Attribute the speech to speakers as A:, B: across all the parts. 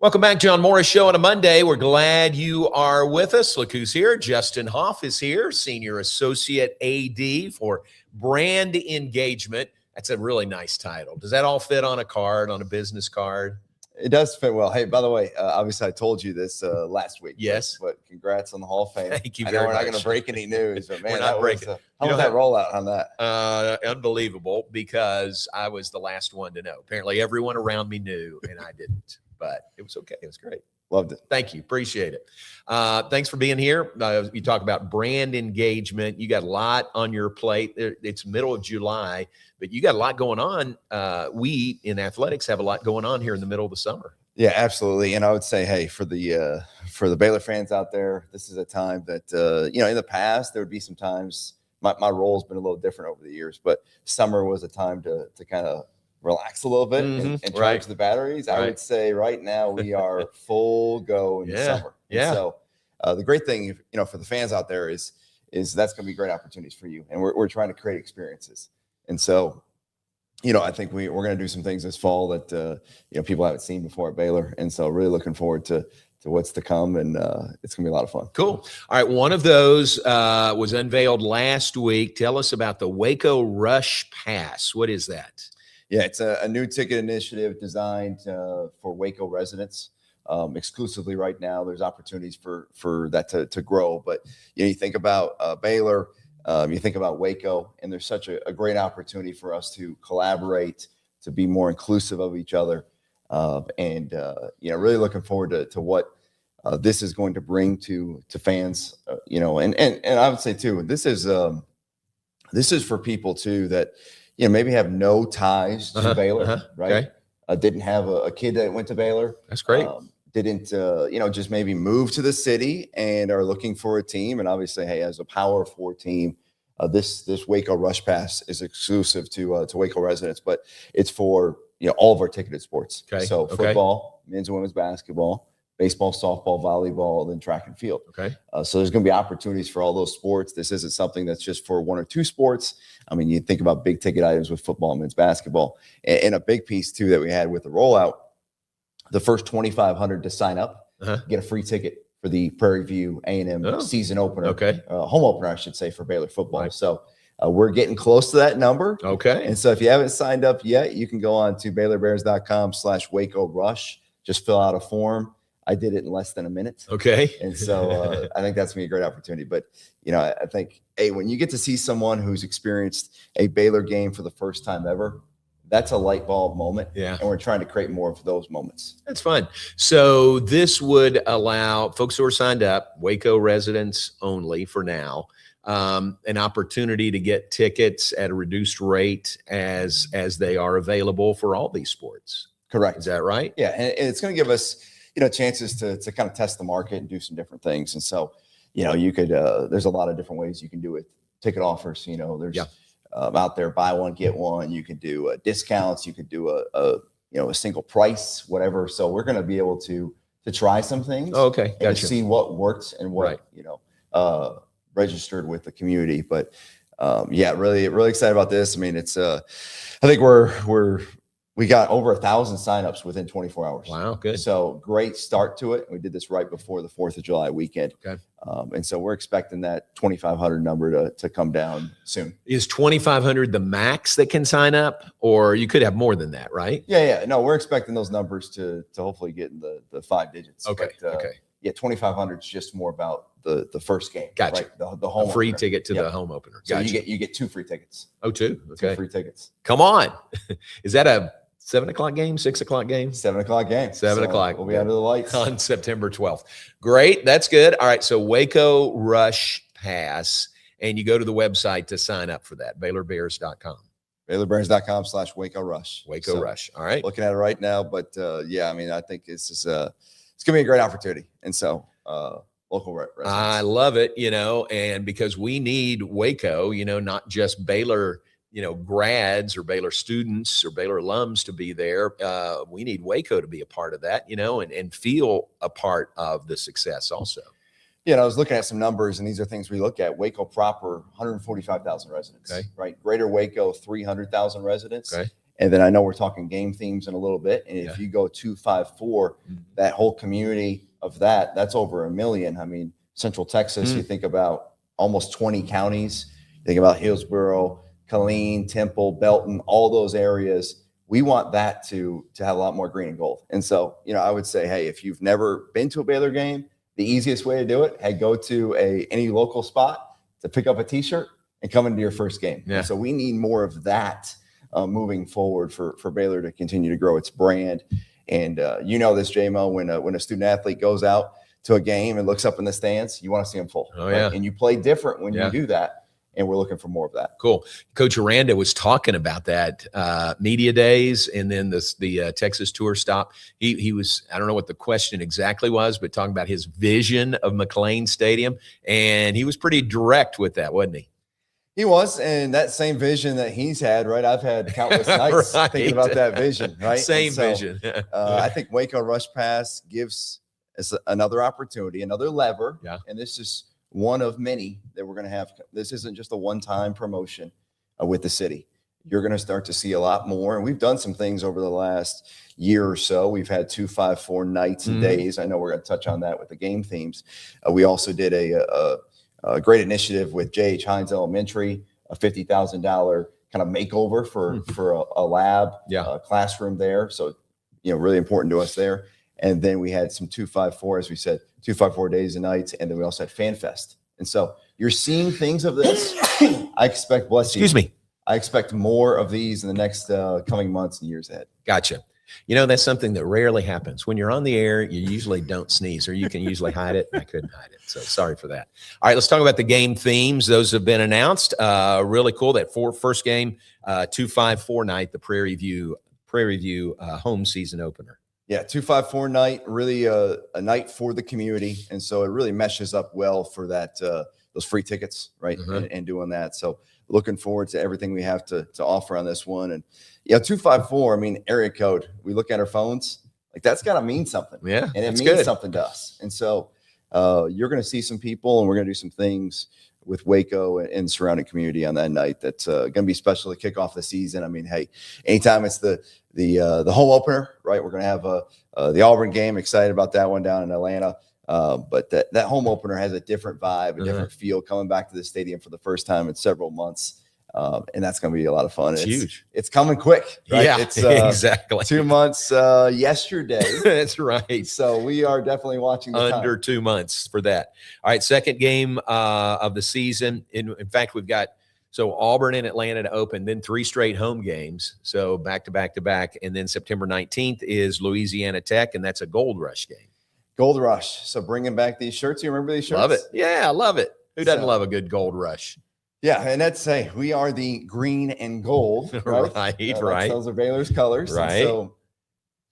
A: Welcome back, John Morris Show on a Monday. We're glad you are with us. Look who's here. Justin Hoff is here, Senior Associate AD for Brand Engagement. That's a really nice title. Does that all fit on a card, on a business card?
B: It does fit well. Hey, by the way, obviously I told you this last week.
A: Yes.
B: But congrats on the Hall of Fame.
A: Thank you
B: I
A: very
B: know we're
A: much.
B: not going to break any news, but man,
A: We're not breaking.
B: How was that rollout on that?
A: Unbelievable, because I was the last one to know. Apparently everyone around me knew and I didn't. But it was okay. It was great.
B: Loved it.
A: Thank you. Appreciate it. Thanks for being here. You talk about brand engagement. You got a lot on your plate. It's middle of July, but you got a lot going on. We in athletics have a lot going on here in the middle of the summer.
B: Yeah, absolutely. And I would say, hey, for the Baylor fans out there, this is a time that, in the past, there would be some times my role's been a little different over the years, but summer was a time to kind of relax a little bit and charge the batteries. I would say right now we are full go in the summer. And so the great thing, for the fans out there is that's going to be great opportunities for you. And we're trying to create experiences. And so, I think we're going to do some things this fall that, people haven't seen before at Baylor. And so really looking forward to what's to come. And it's going to be a lot of fun.
A: Cool. All right. One of those was unveiled last week. Tell us about the Waco Rush Pass. What is that?
B: Yeah, it's a new ticket initiative designed for Waco residents exclusively right now. There's opportunities for that to grow. But you think about Baylor, you think about Waco, and there's such a great opportunity for us to collaborate, to be more inclusive of each other. And really looking forward to what this is going to bring to fans, and I would say too, this is for people too that, maybe have no ties to Baylor, right? Okay. Didn't have a kid that went to Baylor.
A: That's great.
B: Didn't, just maybe move to the city and are looking for a team. And obviously, hey, as a Power 4 team, this Waco Rush Pass is exclusive to Waco residents, but it's for, all of our ticketed sports.
A: Okay.
B: So football, men's and women's basketball, baseball, softball, volleyball, then track and field.
A: Okay.
B: So there's going to be opportunities for all those sports. This isn't something that's just for one or two sports. I mean, you think about big ticket items with football and men's basketball. And a big piece, too, that we had with the rollout, the first 2,500 to sign up get a free ticket for the Prairie View A&M season opener. Okay. Home opener, I should say, for Baylor football. Right. So we're getting close to that number.
A: Okay.
B: And so if you haven't signed up yet, you can go on to BaylorBears.com/Waco Rush. Just fill out a form. I did it in less than a minute.
A: Okay.
B: And so I think that's going to be a great opportunity. But, I think, hey, when you get to see someone who's experienced a Baylor game for the first time ever, that's a light bulb moment.
A: Yeah.
B: And we're trying to create more of those moments.
A: That's fun. So this would allow folks who are signed up, Waco residents only for now, an opportunity to get tickets at a reduced rate as they are available for all these sports.
B: Correct.
A: Is that right?
B: Yeah. And it's going to give us chances to kind of test the market and do some different things. And so, you could, there's a lot of different ways you can do it. Ticket offers, there's out there, buy one, get one. You could do discounts. You could do a single price, whatever. So we're going to be able to try some things.
A: Oh, okay. Gotcha.
B: And to see what works and what, registered with the community. But really, really excited about this. I mean, it's, I think we got over 1,000 signups within 24 hours.
A: Wow, good.
B: So great start to it. We did this right before the 4th of July weekend.
A: Okay.
B: And so we're expecting that 2,500 number to come down soon.
A: Is 2,500 the max that can sign up, or you could have more than that, right?
B: Yeah. No, we're expecting those numbers to hopefully get in the 5 digits.
A: Okay.
B: But,
A: okay.
B: Yeah, 2,500 is just more about the first game.
A: Gotcha.
B: Right? The home
A: free
B: opener.
A: ticket to the home opener.
B: So
A: gotcha.
B: you get 2 free tickets.
A: Oh, 2? Okay.
B: 2 free tickets.
A: Come on. Is that a 7 o'clock game, 6 o'clock game?
B: 7 o'clock game.
A: 7 o'clock.
B: We'll be under the lights
A: on September 12th. Great. That's good. All right. So Waco Rush Pass, and you go to the website to sign up for that, BaylorBears.com.
B: BaylorBears.com/Waco Rush.
A: Waco Rush. All right.
B: Looking at it right now, but I mean, I think this is it's gonna be a great opportunity, and so local residents.
A: I love it, and because we need Waco, not just Baylor, grads or Baylor students or Baylor alums to be there. We need Waco to be a part of that, and feel a part of the success also.
B: I was looking at some numbers, and these are things we look at. Waco proper, 145,000 residents,
A: okay.
B: Right? Greater Waco, 300,000 residents.
A: Okay.
B: And then I know we're talking game themes in a little bit. And if you go 254, that whole community of that's over 1 million. I mean, Central Texas, you think about almost 20 counties. You think about Hillsborough, Killeen, Temple, Belton, all those areas. We want that to have a lot more green and gold. And so, I would say, hey, if you've never been to a Baylor game, the easiest way to do it, hey, go to any local spot to pick up a T-shirt and come into your first game. Yeah. So we need more of that moving forward for Baylor to continue to grow its brand. And this, JMo, when a student athlete goes out to a game and looks up in the stands, you want to see them full.
A: Oh, yeah.
B: Right? And you play different when you do that. And we're looking for more of that.
A: Cool. Coach Aranda was talking about that media days and then the Texas tour stop. He was, I don't know what the question exactly was, but talking about his vision of McLean Stadium. And he was pretty direct with that, wasn't he?
B: He was, and that same vision that he's had, right? I've had countless nights thinking about that vision, right?
A: Same vision.
B: I think Waco Rush Pass gives us another opportunity, another lever.
A: Yeah.
B: And this is one of many that we're going to have. This isn't just a one-time promotion with the city. You're going to start to see a lot more. And we've done some things over the last year or so. We've had 254 nights and days. I know we're going to touch on that with the game themes. We also did a great initiative with J.H. Hines Elementary, a $50,000 kind of makeover for a lab, classroom there. So, really important to us there. And then we had some 254, as we said, 254 days and nights. And then we also had Fan Fest. And so you're seeing things of this. I expect, I expect more of these in the next coming months and years ahead.
A: Gotcha. That's something that rarely happens. When you're on the air, you usually don't sneeze, or you can usually hide it. I couldn't hide it. So sorry for that. All right, let's talk about the game themes. Those have been announced. Really cool. That first game, 254 night, the Prairie View home season opener.
B: Yeah, 254 night, really a night for the community. And so it really meshes up well for that those free tickets, right? And doing that. So looking forward to everything we have to offer on this one. And 254, I mean, area code, we look at our phones, like that's got to mean something.
A: Yeah.
B: And it means something to us. And so you're going to see some people, and we're going to do some things with Waco and the surrounding community on that night that's going to be special to kick off the season. I mean, hey, anytime it's the home opener, right? We're going to have the Auburn game. Excited about that one down in Atlanta. But that home opener has a different vibe, a different feel, coming back to the stadium for the first time in several months. And that's going to be a lot of fun.
A: It's huge.
B: It's coming quick, right?
A: Yeah,
B: it's
A: exactly
B: 2 months yesterday.
A: That's right.
B: So we are definitely watching the
A: under
B: time.
A: 2 months for that. All right, second game of the season. In fact, we've got Auburn and Atlanta to open, then 3 straight home games. So back to back to back. And then September 19th is Louisiana Tech, and that's a Gold Rush game.
B: Gold Rush. So bringing back these shirts. You remember these shirts?
A: Love it. Yeah, I love it. Who doesn't love a good Gold Rush?
B: Yeah, and that's we are the green and gold, right?
A: Right.
B: Those are Baylor's colors.
A: Right.
B: And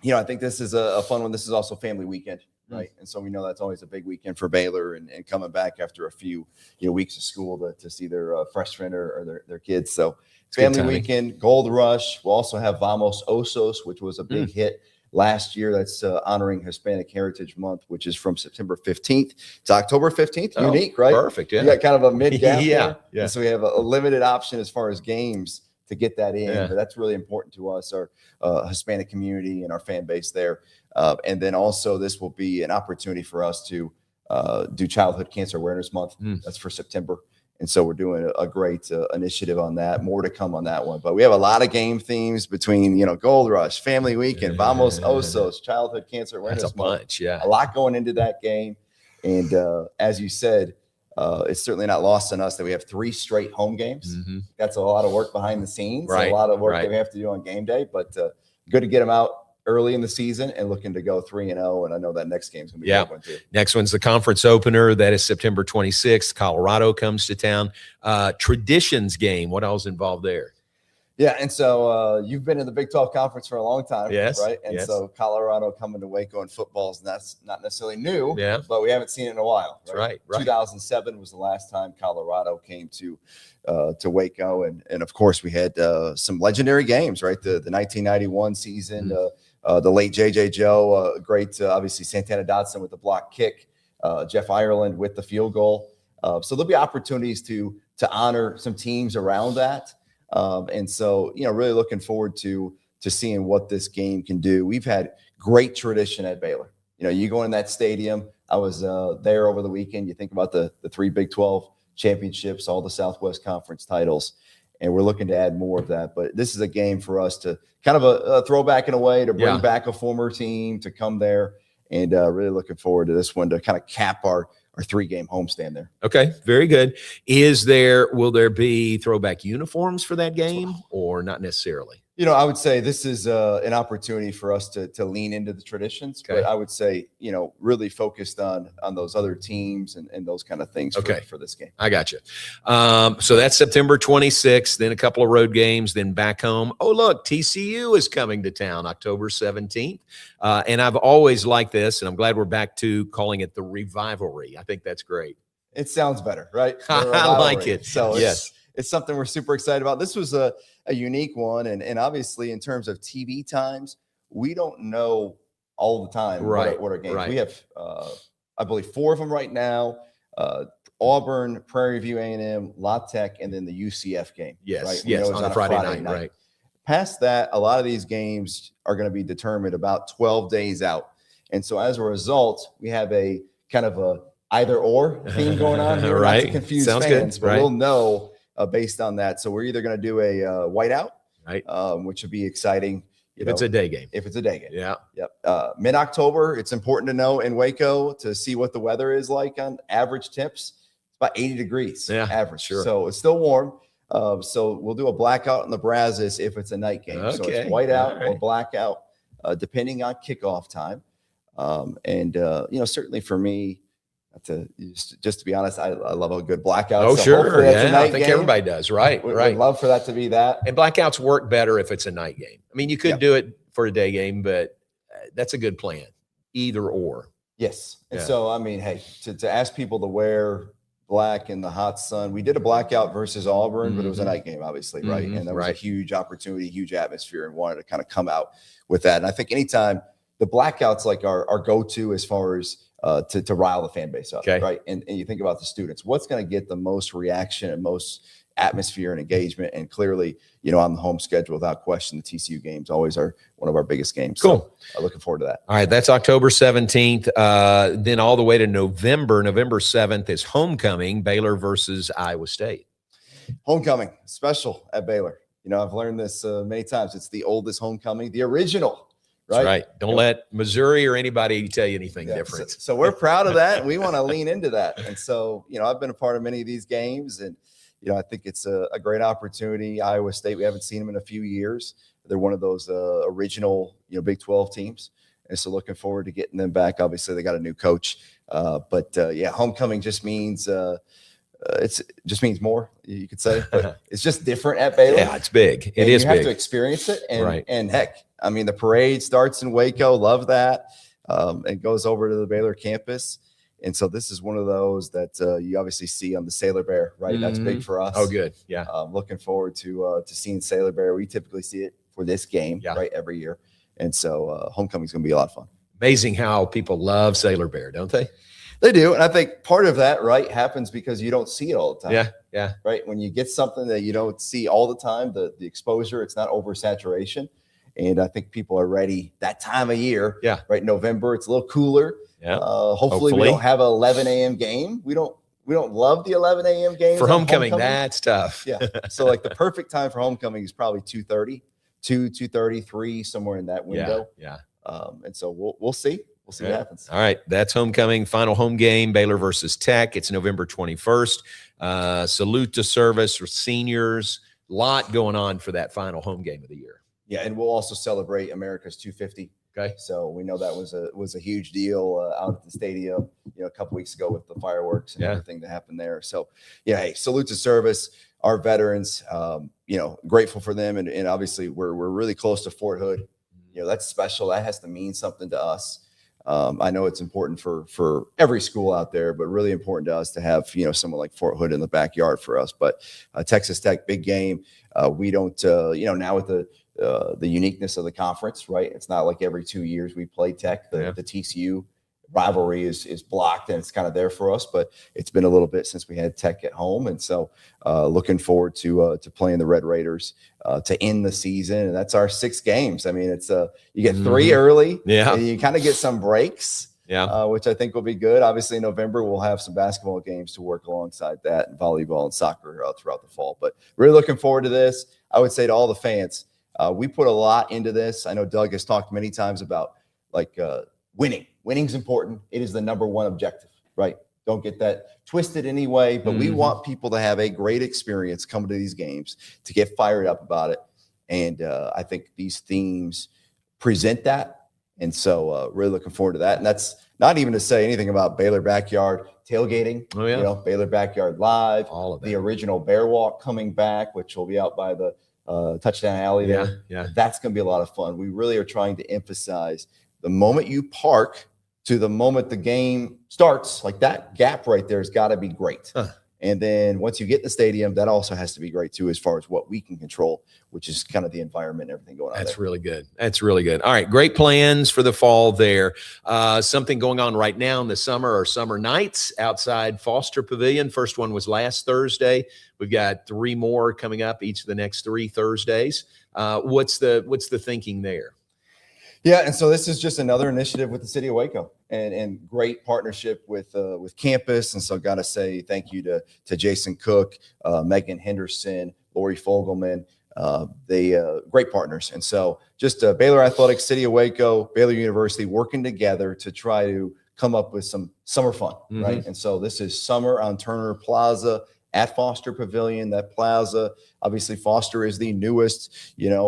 B: so, I think this is a fun one. This is also family weekend, right? And so we know that's always a big weekend for Baylor, and coming back after a few weeks of school to see their freshmen or their kids. So family weekend, Gold Rush. We'll also have Vamos Osos, which was a big hit last year. That's honoring Hispanic Heritage Month, which is from September 15th to October 15th. Unique, right?
A: Perfect. Yeah.
B: You got kind of a mid gap.
A: Yeah.
B: And so we have a limited option as far as games to get that in. But that's really important to us, our Hispanic community and our fan base there. And then also this will be an opportunity for us to do Childhood Cancer Awareness Month. That's for September. And so we're doing a great initiative on that. More to come on that one. But we have a lot of game themes between, Gold Rush, Family Weekend, Vamos Osos, Childhood Cancer Awareness Month.
A: Bunch, yeah.
B: A lot going into that game. And as you said, it's certainly not lost on us that we have 3 straight home games. That's a lot of work behind the scenes.
A: Right.
B: A lot of work that we have to do on game day. But good to get them out early in the season and looking to go 3-0. And I know that next game's going to be a good one too.
A: Next one's the conference opener. That is September 26th. Colorado comes to town. Traditions game. What else involved there?
B: Yeah. And so you've been in the Big 12 conference for a long time.
A: Yes.
B: Right. And so Colorado coming to Waco in football is not necessarily new.
A: Yeah.
B: But we haven't seen it in a while.
A: Right.
B: 2007 was the last time Colorado came to Waco. And of course we had some legendary games, right? The 1991 season, the late J.J. Joe, great, obviously Santana Dotson with the block kick, Jeff Ireland with the field goal. So there'll be opportunities to honor some teams around that. And so, really looking forward to seeing what this game can do. We've had great tradition at Baylor. You go in that stadium. I was there over the weekend. You think about the 3 Big 12 championships, all the Southwest Conference titles, and we're looking to add more of that. But this is a game for us to kind of a throwback in a way, to bring back a former team, to come there, and really looking forward to this one to kind of cap our 3-game homestand there.
A: Okay, very good. Will there be throwback uniforms for that game, or not necessarily?
B: I would say this is an opportunity for us to lean into the traditions, but I would say, really focused on those other teams and those kind of things for this game.
A: I got you. So that's September 26th, then a couple of road games, then back home. Oh, look, TCU is coming to town October 17th. And I've always liked this, and I'm glad we're back to calling it the Revivalry. I think that's great.
B: It sounds better, right?
A: I like it.
B: So it's something we're super excited about. This was a unique one. And obviously, in terms of TV times, we don't know all the time what our games. We have, I believe, 4 of them right now. Auburn, Prairie View A&M, La Tech, and then the UCF game.
A: Yes, on a Friday night. Right.
B: Past that, a lot of these games are going to be determined about 12 days out. And so as a result, we have a kind of a either or theme going on here. Not to confuse fans, but we'll know based on that. So we're either going to do a whiteout, which would be exciting.
A: If it's a day game.
B: Yeah. Yep. Mid-October, it's important to know in Waco to see what the weather is like on average temps. It's about 80 degrees average. Sure. So it's still warm. So we'll do a blackout in the Brazos if it's a night game. So it's whiteout or blackout, depending on kickoff time. Certainly for me, just to be honest, I love a good blackout.
A: Oh, so sure. I think everybody does. Right.
B: We'd love for that to be that.
A: And blackouts work better if it's a night game. I mean, you could do it for a day game, but that's a good plan. Either or.
B: Yes. And so, I mean, hey, to ask people to wear black in the hot sun, we did a blackout versus Auburn, but it was a night game, obviously. Right. And that was a huge opportunity, huge atmosphere, and wanted to kind of come out with that. And I think anytime the blackout's like our go-to as far as to rile the fan base up, right? And you think about the students, what's going to get the most reaction and most atmosphere and engagement? And clearly, on the home schedule, without question, the TCU games always are one of our biggest games.
A: Cool.
B: So looking forward to that.
A: All right, that's October 17th. Then all the way to November 7th is homecoming, Baylor versus Iowa State.
B: Homecoming, special at Baylor. I've learned this many times. It's the oldest homecoming, the original. Right.
A: That's right. Don't let Missouri or anybody tell you anything different.
B: So we're proud of that. And we want to lean into that. And so, I've been a part of many of these games, and, I think it's a great opportunity. Iowa State, we haven't seen them in a few years. They're one of those original, Big 12 teams. And so looking forward to getting them back. Obviously, they got a new coach. But homecoming just means it just means more, you could say. But it's just different at Baylor.
A: Yeah, it's big. It is big.
B: You have to experience it. And heck, I mean, the parade starts in Waco. Love that. It goes over to the Baylor campus. And so this is one of those that you obviously see on the Sailor Bear, right? That's big for us.
A: Oh, good. Yeah.
B: Looking forward to seeing Sailor Bear. We typically see it for this game, right, every year. And so homecoming is going to be a lot of fun.
A: Amazing how people love Sailor Bear, don't they?
B: They do. And I think part of that, right, happens because you don't see it all the time.
A: Yeah.
B: Right. When you get something that you don't see all the time, the exposure, it's not oversaturation. And I think people are ready that time of year. Yeah. Right. November, it's a little cooler. Yeah. Hopefully we don't have an 11 a.m. game. We don't love the 11 a.m. game
A: for homecoming. That's tough.
B: Yeah. So like the perfect time for homecoming is probably 2:30, 2:30, 3, somewhere in that window.
A: Yeah.
B: And so we'll see. We'll see what happens.
A: All right. That's homecoming. Final home game, Baylor versus Tech. It's November 21st. Salute to service for seniors. A lot going on for that final home game of the year.
B: Yeah, and we'll also celebrate America's 250.
A: Okay. So
B: we know that was a huge deal out at the stadium, a couple weeks ago with the fireworks and everything that happened there. So, hey, salute to service, our veterans. Grateful for them, and obviously we're really close to Fort Hood. That's special. That has to mean something to us. I know it's important for every school out there, but really important to us to have someone like Fort Hood in the backyard for us. But Texas Tech, big game. We don't now with the uniqueness of the conference, right? It's not like every 2 years we play Tech. The TCU rivalry is blocked and it's kind of there for us, but it's been a little bit since we had Tech at home. And so looking forward to playing the Red Raiders to end the season. And that's our 6 games. I mean, it's you get 3 early, and you kind of get some breaks, which I think will be good. Obviously in November, we'll have some basketball games to work alongside that, and volleyball and soccer throughout the fall, but really looking forward to this. I would say to all the fans, we put a lot into this. I know Doug has talked many times about winning. Winning's important. It is the number one objective, right? Don't get that twisted anyway, but we want people to have a great experience coming to these games, to get fired up about it. And I think these themes present that. And so really looking forward to that. And that's not even to say anything about Baylor Backyard tailgating, Baylor Backyard Live, all of that. The original Bear Walk coming back, which will be out by the touchdown alley there. That's going to be a lot of fun. We really are trying to emphasize the moment you park to the moment the game starts, like that gap right there has got to be great. And then once you get in the stadium, that also has to be great too, as far as what we can control, which is kind of the environment and everything going on.
A: That's really good. That's really good. All right. Great plans for the fall there. Something going on right now in the summer are summer nights outside Foster Pavilion. First one was last Thursday. We've got 3 more coming up each of the next 3 Thursdays. What's the thinking there?
B: Yeah, and so this is just another initiative with the city of Waco, and great partnership with campus. And so got to say thank you to Jason Cook, Megan Henderson, Lori Fogelman. They great partners. And so just Baylor Athletics, City of Waco, Baylor University working together to try to come up with some summer fun, right? And so this is summer on Turner Plaza at Foster Pavilion. That plaza, obviously Foster is the newest,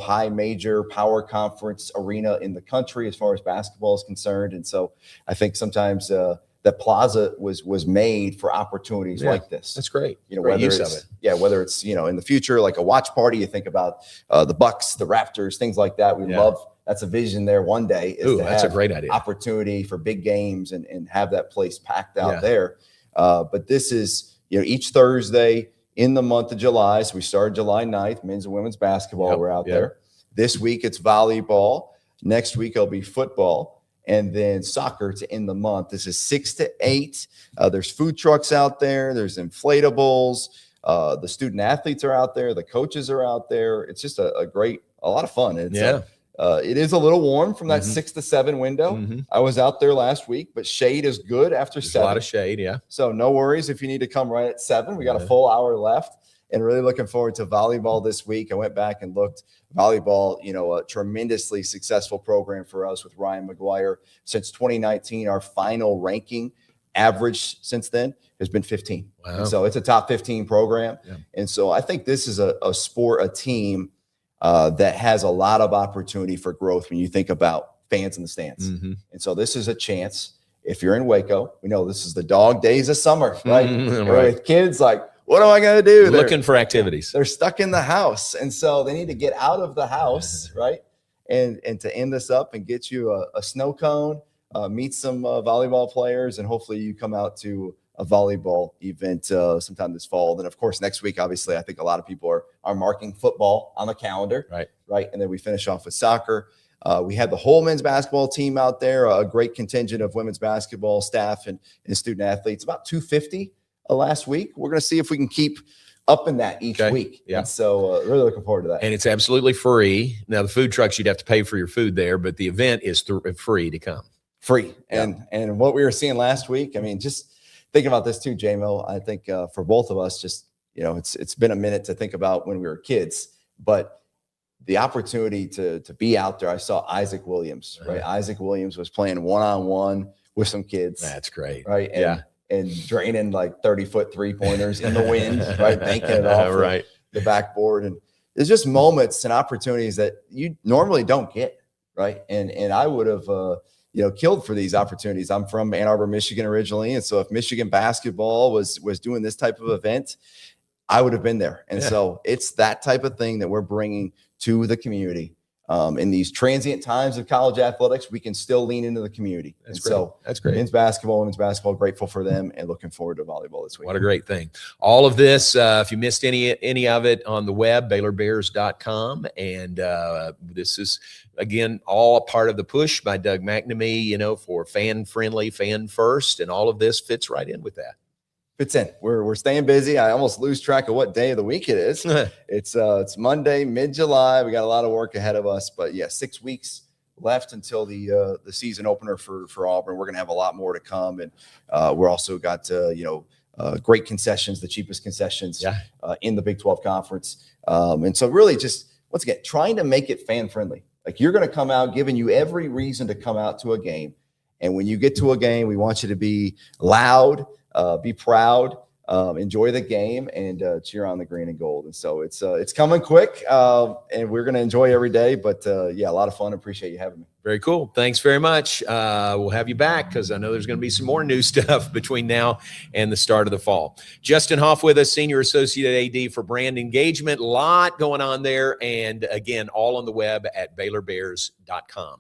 B: high major power conference arena in the country as far as basketball is concerned. And so I think sometimes that plaza was made for opportunities like this.
A: That's great.
B: Whether
A: use
B: it's,
A: of it.
B: Whether it's, in the future, like a watch party, you think about the Bucks, the Raptors, things like that. We love, that's a vision there one day is to
A: that's
B: have
A: a great idea.
B: Opportunity for big games and have that place packed out there. But this is, each Thursday in the month of July. So we started July 9th, men's and women's basketball. We're out there. This week it's volleyball. Next week it'll be football, and then soccer to end the month. This is 6 to 8. There's food trucks out there. There's inflatables. The student athletes are out there. The coaches are out there. It's just a lot of fun. It's it is a little warm from that 6 to 7 window. I was out there last week, but shade is good after 7.
A: A lot of shade,
B: So no worries if you need to come right at 7. We got a full hour left, and really looking forward to volleyball this week. I went back and looked. Volleyball, a tremendously successful program for us with Ryan McGuire. Since 2019, our final ranking average since then has been 15. Wow. And so it's a top 15 program. And so I think this is a team that has a lot of opportunity for growth when you think about fans in the stands. And so this is a chance. If you're in Waco, we know this is the dog days of summer, right? With kids, like, what am I going to do?
A: Looking for activities.
B: They're stuck in the house. And so they need to get out of the house, right? And to end this up and get you a snow cone, meet some volleyball players, and hopefully you come out to a volleyball event sometime this fall. Then, of course, next week, obviously, I think a lot of people are marking football on the calendar. Right. And then we finish off with soccer. We had the whole men's basketball team out there, a great contingent of women's basketball staff and student athletes, about 250 last week. We're going to see if we can keep up in that each week. And so really looking forward to that.
A: And it's absolutely free. Now, the food trucks, you'd have to pay for your food there, but the event is free to come.
B: Free. And what we were seeing last week, I mean, just thinking about this too, JMo, I think for both of us, just, it's been a minute to think about when we were kids, but the opportunity to be out there. I saw Isaac Williams, right? Isaac Williams was playing one-on-one with some kids.
A: That's great.
B: Right. And draining like 30-foot 3-pointers in the wind, right? Banking it off the backboard. And there's just moments and opportunities that you normally don't get, right? And I would have, killed for these opportunities. I'm from Ann Arbor, Michigan originally. And so if Michigan basketball was doing this type of event, I would have been there. And so it's that type of thing that we're bringing to the community in these transient times of college athletics, we can still lean into the community.
A: That's
B: and
A: great.
B: So
A: that's great.
B: Men's basketball, women's basketball, grateful for them and looking forward to volleyball this week.
A: What a great thing. All of this, if you missed any of it on the web, BaylorBears.com. And this is, again, all a part of the push by Doug McNamee, for fan-friendly, fan-first, and all of this fits right in with that.
B: Fits in. We're staying busy. I almost lose track of what day of the week it is. It's Monday, mid-July. We got a lot of work ahead of us, but yeah, 6 weeks left until the season opener for Auburn. We're going to have a lot more to come, and we're also got great concessions, the cheapest concessions in the Big 12 Conference, and so really just once again trying to make it fan friendly. Like, you're going to come out, giving you every reason to come out to a game, and when you get to a game, we want you to be loud. Be proud, enjoy the game, and cheer on the green and gold. And so it's coming quick, and we're going to enjoy every day. But a lot of fun. Appreciate you having me.
A: Very cool. Thanks very much. We'll have you back because I know there's going to be some more new stuff between now and the start of the fall. Justin Hoff with us, Senior Associate AD for Brand Engagement. A lot going on there. And again, all on the web at BaylorBears.com.